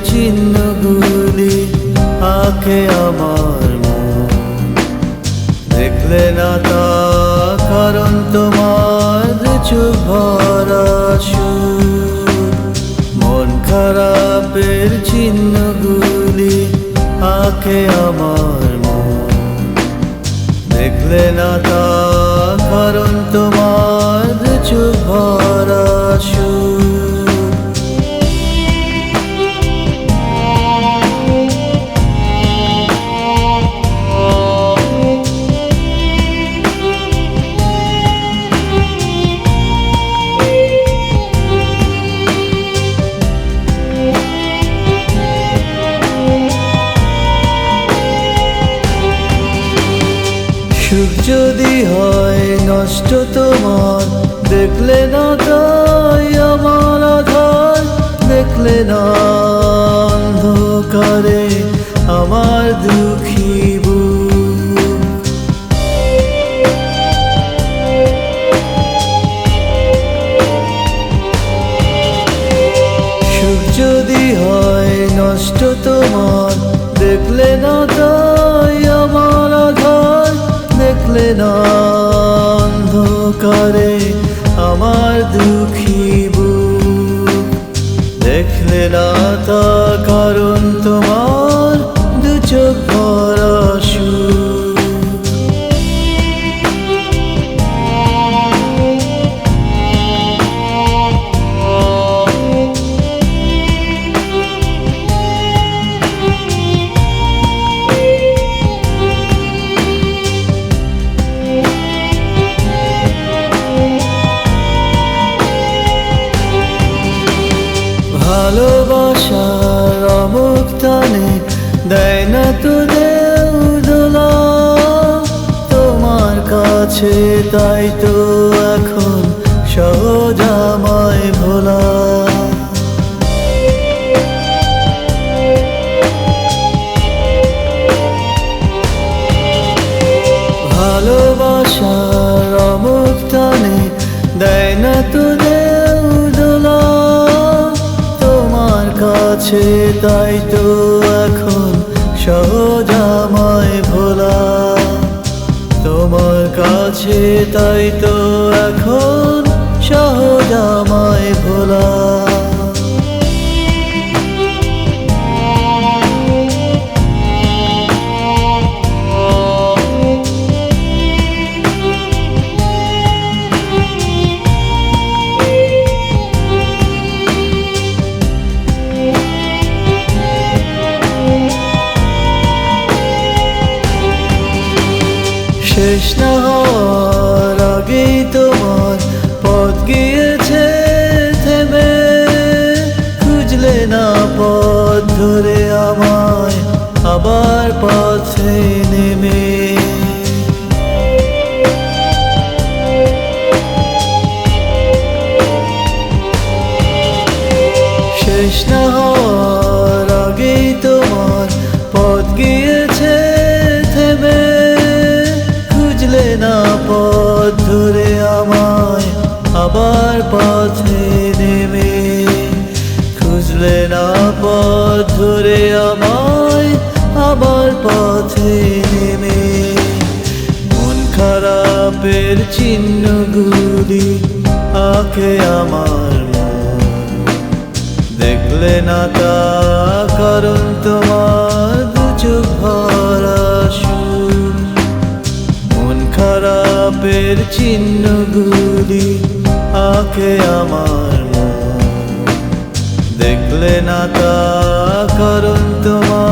চিহ্নগুলি আঁকে আমার মন। দেখলে না তা কারণ তোমার চোখ ভরা সুর। মন খারাপের চিহ্নগুলি আঁকে আমার মন। দেখলে না তা কারণ তোমার চোখ ভরা সুর। সুখ যদি হয় নষ্ট তোমার, দেখলে না তাই আমার আধার। দেখলে না অন্ধকারে আমার দুঃখী বুক। সুখ যদি হয় নষ্ট তোমার, দেখলে না তাই আমার আধার। দেখলে না অন্ধকারে আমার দুঃখী বুক। দেখলে না তা কারণ তোমার দু চোখ ভরা সুর। ভালোবাসার অমুক টানে দেয় না তো দেও দোলা তোমার কাছে, তাই তো এখন সহজ আমায় ভোলা। ভালোবাসার অমুক টানে দেয় না তো দেও দোলা তোমার কাছে, তাই তো এখন সহজ আমায় ভোলা। তোমার কাছে তাই তো এখন সহজ আমায় ভোলা। শেষ না হওয়ার আগেই তোমার পথ গিয়েছে থেমে। খুঁজলে না পথ ধরে আমায় আবার পথে নেমে। শেষ না হওয়ার আগেই তোমার পথ গিয়েছে থেমে। খুঁজলে না পথ ধরে আমায় আবার পথে নেমে। খুঁজলে না পথ ধরে আমায় আবার পথে নেমে। মন খারাপের চিহ্নগুলি আঁকে আমার মন। দেখলে না তা কারণ তোমার দু চোখ ভরা সুর। মন খারাপের চিহ্নগুলি আঁকে আমার মন। দেখলে না তা কারণ তোমার